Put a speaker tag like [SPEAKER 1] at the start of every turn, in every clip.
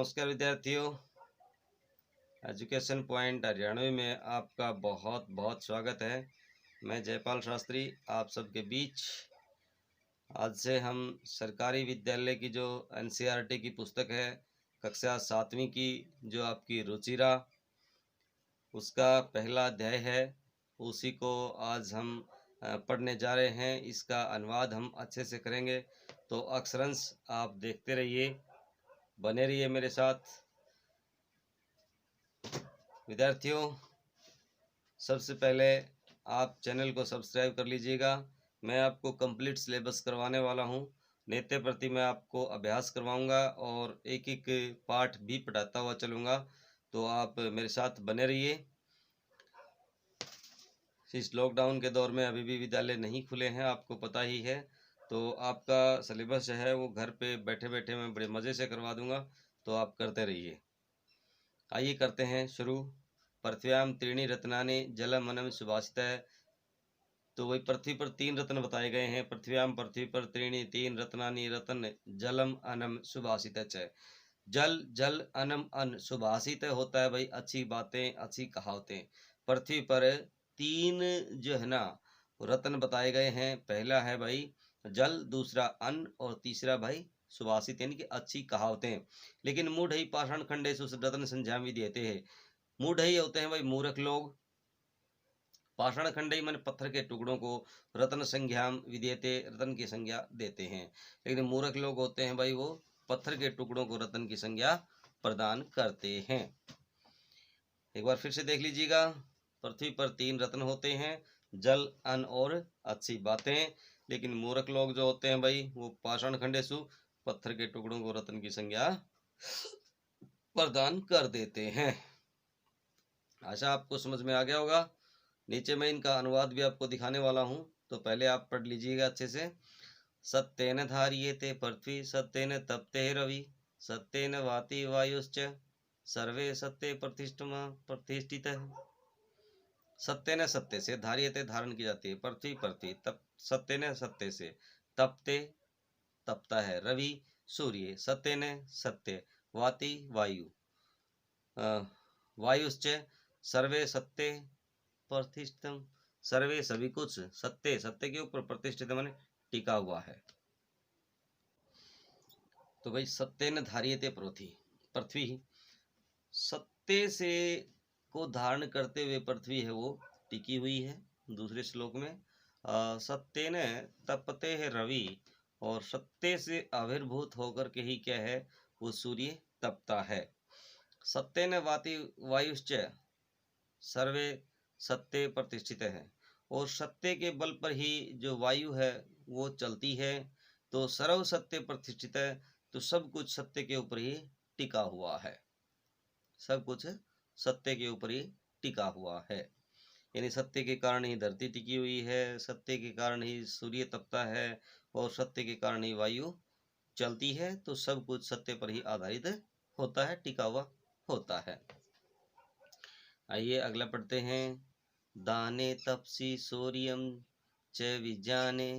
[SPEAKER 1] नमस्कार विद्यार्थियों, education point Haryanvi में आपका बहुत बहुत स्वागत है। मैं जयपाल शास्त्री आप सबके बीच। आज से हम सरकारी विद्यालय की जो एनसीईआरटी की पुस्तक है कक्षा 7वीं की, जो आपकी रुचिरा, उसका पहला अध्याय है, उसी को आज हम पढ़ने जा रहे हैं। इसका अनुवाद हम अच्छे से करेंगे, तो अक्षरंश आप देखते रहिए, बने रहिए मेरे साथ। विद्यार्थियों, सबसे पहले आप चैनल को सब्सक्राइब कर लीजिएगा। मैं आपको कंप्लीट सिलेबस करवाने वाला हूं। नित्य प्रति मैं आपको अभ्यास करवाऊंगा और एक एक पाठ भी पढ़ाता हुआ चलूँगा, तो आप मेरे साथ बने रहिए। इस लॉकडाउन के दौर में अभी भी विद्यालय नहीं खुले हैं, आपको पता ही है, तो आपका सिलेबस जो है वो घर पे बैठे बैठे मैं बड़े मज़े से करवा दूंगा, तो आप करते रहिए। आइए करते हैं शुरू। पृथ्व्याम त्रीणि रत्नानि जलम अनम सुभाषितः। तो वही पृथ्वी पर 3 रत्न बताए गए हैं। पृथ्व्याम, पृथ्वी पर त्रीणि 3 रत्नानि, रत्न जलम अनम सुभाषितः च। जल, जल, अनम, अन, सुभाषित होता है भाई अच्छी बातें, अच्छी कहावतें। पृथ्वी पर 3 जो है ना रत्न बताए गए हैं। पहला है भाई जल, दूसरा अन्न और तीसरा भाई सुभाषित, यानी कि अच्छी कहावतें। लेकिन मूढ़ ही पाषाण खंडेषु रत्न संज्ञा भी देते हैं। मूढ़ ही होते हैं भाई मूर्ख लोग। पाषाण खंडई मन पत्थर के टुकड़ों को रत्न संज्ञाम विदेते, रत्न की संज्ञा देते हैं। लेकिन मूर्ख लोग होते हैं भाई वो पत्थर के टुकड़ों को रत्न की संज्ञा प्रदान करते हैं। एक बार फिर से देख लीजिएगा। पृथ्वी पर 3 रत्न होते हैं, जल, अन्न और अच्छी बातें। लेकिन मूर्ख लोग जो होते हैं भाई वो पाषाण खंडेषु, पत्थर के टुकड़ों को रत्न की संज्ञा प्रदान कर देते हैं। आशा आपको समझ में आ गया होगा। नीचे मैं इनका अनुवाद भी आपको दिखाने वाला हूं, तो पहले आप पढ़ लीजिएगा अच्छे से। सत्येन धार्येते पृथ्वी, सत्येन तप्ते रवि, सत्येन वाति वायुश्च, सर्वे सत्ये प्रतिष्ठितः। सत्येन सत्य से, धार्येते धारण की जाती है, पृथ्वी पृथ्वी, तप सत्येन सत्य से, तपते तपता है, रवि सूर्य, सत्येन सत्य, वाति वायु, वायुश्च, सर्वे सत्य प्रतिष्ठितम, सर्वे सभी कुछ, सत्य सत्य के ऊपर, प्रतिष्ठित माने टिका हुआ है। तो भाई सत्येन धार्यते पृथ्वी, पृथ्वी सत्य से को धारण करते हुए पृथ्वी है वो टिकी हुई है। दूसरे श्लोक में सत्येन तपते है रवि, और सत्य से आविर्भूत होकर के ही क्या है वो सूर्य तपता है। सत्येन वाति वायुश्च, सर्वे सत्य प्रतिष्ठित है, और सत्य के बल पर ही जो वायु है वो चलती है। तो सर्व सत्य प्रतिष्ठित है, तो सब कुछ सत्य के ऊपर ही टिका हुआ है, सब कुछ सत्य के ऊपर ही टिका हुआ है। यानी सत्य के कारण ही धरती टिकी हुई है, सत्य के कारण ही सूर्य तपता है, और सत्य के कारण ही वायु चलती है। तो सब कुछ सत्य पर ही आधारित होता है, टिका हुआ होता है। आइए अगला पढ़ते हैं। दाने तपसी सूर्यम च विज्ञाने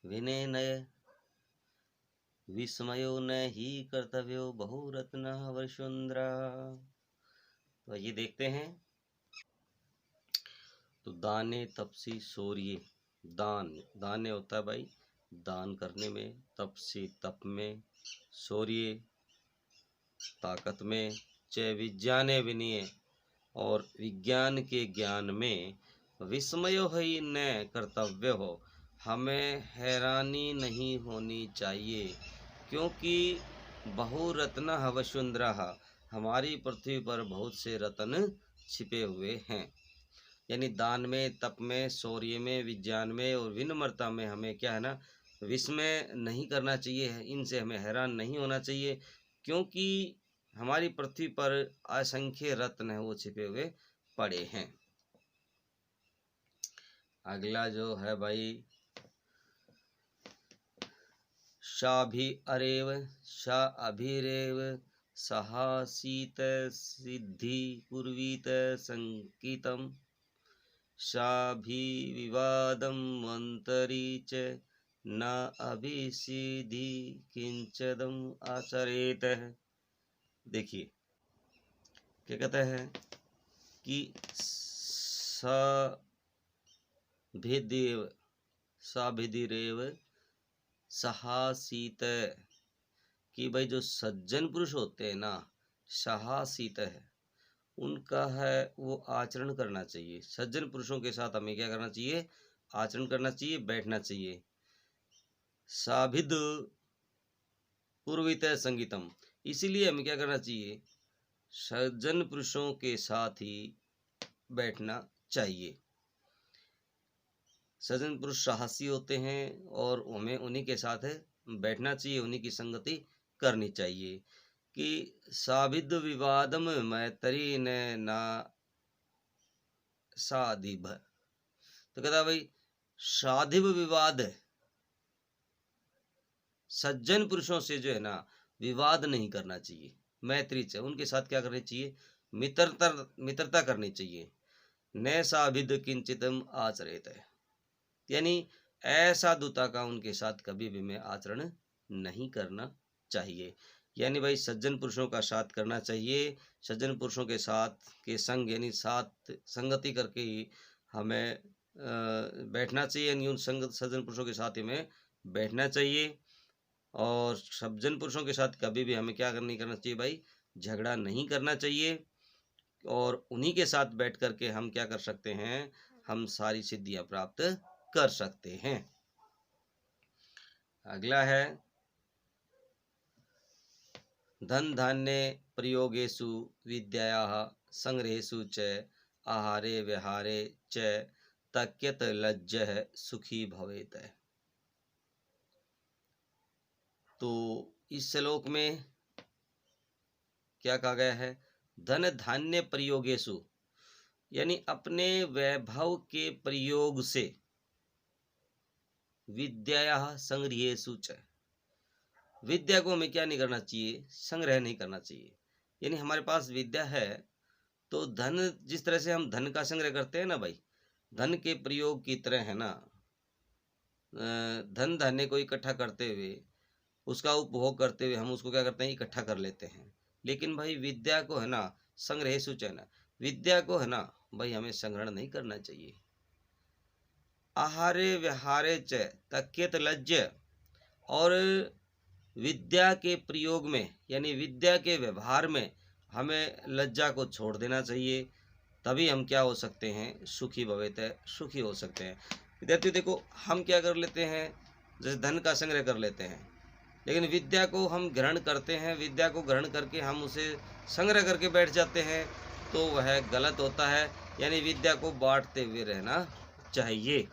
[SPEAKER 1] विनय विस्मयो न ही कर्तव्यो बहुरत्न वसुंधरा। तो ये देखते हैं। तो दाने तपसी सूर्य, दान, दाने होता है भाई दान करने में, तपसी तप में, सूर्य ताकत में, च विज्ञाने विनय और विज्ञान के ज्ञान में, विस्मय ही न कर्तव्य हो, हमें हैरानी नहीं होनी चाहिए, क्योंकि बहुरत्न वसुंधरा, हमारी पृथ्वी पर बहुत से रत्न छिपे हुए हैं। यानी दान में, तप में, शौर्य में, विज्ञान में और विनम्रता में हमें क्या है ना विस्मय नहीं करना चाहिए, इनसे हमें हैरान नहीं होना चाहिए, क्योंकि हमारी पृथ्वी पर असंख्य रत्न है वो छिपे हुए पड़े हैं। अगला जो है भाई शाभि अरेव शा अभिरेव सहासीत सिद्धि कुर्वीत संकितम, शाभि विवादम मंतरी च न अभिसिद्धि किंचदम आचरेत। देखिए क्या कहता है कि सभिदेव साभिधिरेव सहासीत, कि भाई जो सज्जन पुरुष होते हैं ना, सहासीत है, उनका है वो आचरण करना चाहिए। सज्जन पुरुषों के साथ हमें क्या करना चाहिए? आचरण करना चाहिए, बैठना चाहिए। साभिद पूर्वित संगीतम, इसीलिए हमें क्या करना चाहिए? सज्जन पुरुषों के साथ ही बैठना चाहिए। सज्जन पुरुष साहसी होते हैं और हमें उन्हीं के साथ बैठना चाहिए, उन्हीं की संगति करनी चाहिए। कि साभिद विवादम मैत्री ने ना साधिभ, तो कहता भाई साधिव विवाद, सज्जन पुरुषों से जो है ना विवाद नहीं करना चाहिए, मैत्री से उनके साथ क्या करनी चाहिए? मित्रता करनी चाहिए। न साभिद किंचितम आचरित है, यानी ऐसा दूता का उनके साथ कभी भी में आचरण नहीं करना चाहिए। यानी भाई सज्जन पुरुषों का साथ करना चाहिए, सज्जन पुरुषों के साथ के संग यानी साथ संगति करके ही हमें बैठना चाहिए, यानी उन सज्जन पुरुषों के साथ ही में बैठना चाहिए। और सज्जन पुरुषों के साथ कभी भी हमें क्या नहीं करना चाहिए भाई? झगड़ा नहीं करना चाहिए। और उन्हीं के साथ बैठ करके हम क्या कर सकते हैं? हम सारी सिद्धियां प्राप्त कर सकते हैं। अगला है धन धान्य प्रयोगेषु विद्यायाः संग्रहेषु च आहारे विहारे च तक्यत लज्जः सुखी भवेत्। तो इस श्लोक में क्या कहा गया है? धन धान्य प्रयोगेषु, यानी अपने वैभव के प्रयोग से, विद्यायाः संग्रहेषु च, विद्या को हमें क्या नहीं करना चाहिए? संग्रह नहीं करना चाहिए। यानी हमारे पास विद्या है तो धन, जिस तरह से हम धन का संग्रह करते हैं ना भाई, धन के प्रयोग की तरह है ना, धन धान्य को इकट्ठा करते हुए, उसका उपभोग करते हुए हम उसको क्या करते हैं? इकट्ठा कर लेते हैं। लेकिन भाई विद्या को है ना संग्रहेषु च, ना विद्या को है ना भाई हमें संग्रहण नहीं करना चाहिए। आहारे विहारे च तक्यत लज्ज, और विद्या के प्रयोग में यानी विद्या के व्यवहार में हमें लज्जा को छोड़ देना चाहिए, तभी हम क्या हो सकते हैं? सुखी भवेत, सुखी हो सकते हैं। विद्यार्थियों देखो, हम क्या कर लेते हैं? जैसे धन का संग्रह कर लेते हैं, लेकिन विद्या को हम ग्रहण करते हैं, विद्या को ग्रहण करके हम उसे संग्रह करके बैठ जाते हैं, तो वह गलत होता है। यानी विद्या को बांटते हुए रहना चाहिए।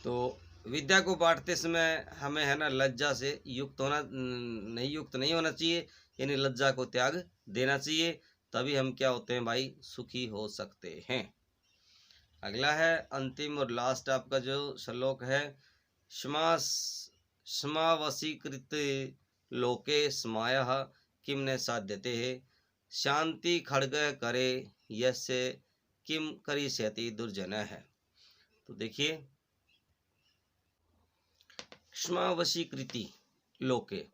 [SPEAKER 1] तो विद्या को बांटते समय हमें है ना लज्जा से युक्त नहीं होना चाहिए, यानी लज्जा को त्याग देना चाहिए, तभी हम क्या होते हैं भाई? सुखी हो सकते हैं। अगला है अंतिम और लास्ट आपका जो श्लोक है, समावशीकृत लोके स्मायः किम न साध्यते शांति खड्ग करे यस्य किम करिष्यति दुर्जन है। तो देखिए, क्षमावशीकृति लोके,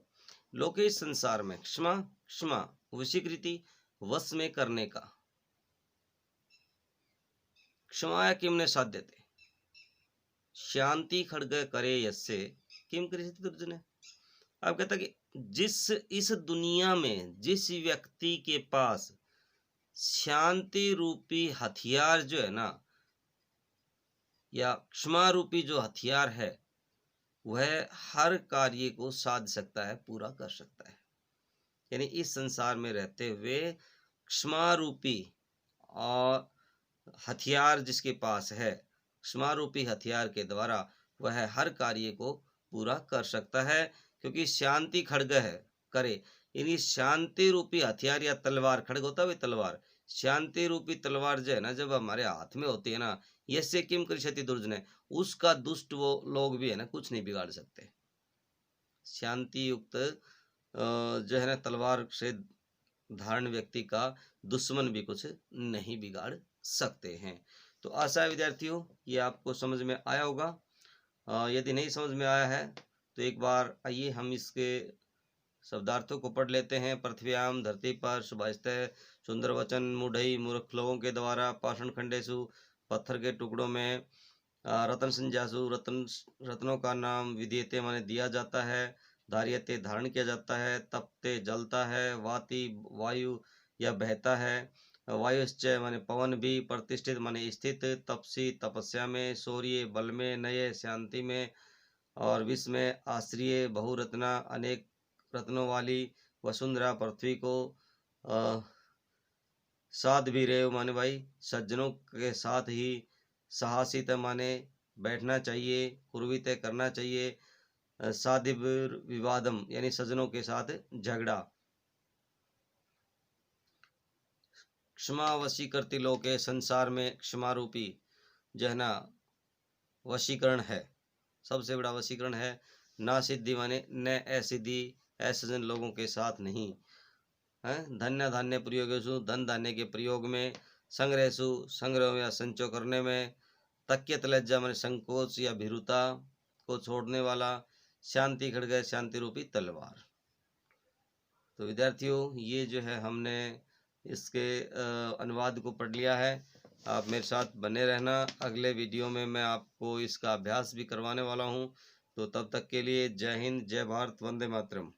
[SPEAKER 1] लोके संसार में, क्षमा वशीकृति वश में करने का, क्षमाया किम न साध्यते शांति खड्ग करे यस्य किम करिष्यति दुर्जन। अब कहता कि इस दुनिया में जिस व्यक्ति के पास शांति रूपी हथियार जो है ना, या क्षमा रूपी जो हथियार है, वह हर कार्य को साध सकता है, पूरा कर सकता है। यानी इस संसार में रहते हुए क्षमा रूपी और हथियार जिसके पास है, क्षमा रूपी हथियार के द्वारा वह हर कार्य को पूरा कर सकता है, क्योंकि शांति खड्ग है करे, यानी शांति रूपी हथियार या तलवार, खड्ग होता है तलवार, शांति रूपी तलवार जो है ना जब हमारे हाथ में होती है ना, यस्य किम करिष्यति दुर्जन, उसका दुष्ट वो लोग भी है ना कुछ नहीं बिगाड़ सकते। शांति युक्त जो है ना तलवार से धारण व्यक्ति का दुश्मन भी कुछ नहीं बिगाड़ सकते हैं। तो आशा है विद्यार्थियों ये आपको समझ में आया होगा। यदि नहीं समझ में आया है तो एक बार आइए हम इसके शब्दार्थों को पढ़ लेते हैं। पृथ्व्याम धरती पर, शुभास्ते सुंदर वचन, मूढ़ई मूर्ख लोगों के द्वारा, पाषाण खंडेशु पत्थर के टुकड़ों में, रतन संज्ञासु रत्नों का नाम, विधीयते माने दिया जाता है, धार्यते धारण किया जाता है, तपते जलता है, वाति वायु या बहता है, वायुश्चय माने पवन भी, प्रतिष्ठित माने स्थित, तपसी तपस्या में, शौर्य बल में, नये शांति में, और विश्व में आश्रय, बहुरत्ना अनेक रत्नों वाली, वसुंधरा पृथ्वी को, साध भी रहे हो माने भाई सज्जनों के साथ ही, साहसित माने बैठना चाहिए, कुर्वित करना चाहिए, साधिब विवादम यानी सज्जनों के साथ झगड़ा। क्षमा वशीकरती लोके, संसार में क्षमा रूपी जहना वशीकरण है, सबसे बड़ा वशीकरण है। ना सिद्धि माने न असिद्धि, असज्जन लोगों के साथ नहीं है। धन्य धान्य प्रयोगेशु, धन धान्य के प्रयोग में, संग्रहसु संग्रह या संचय करने में, तक्यत लज्जा माने संकोच या भीरुता को छोड़ने वाला, शांति खड़ग शांति रूपी तलवार। तो विद्यार्थियों ये जो है हमने इसके अनुवाद को पढ़ लिया है। आप मेरे साथ बने रहना, अगले वीडियो में मैं आपको इसका अभ्यास भी करवाने वाला हूँ। तो तब तक के लिए जय हिंद, जय भारत, वंदे मातरम।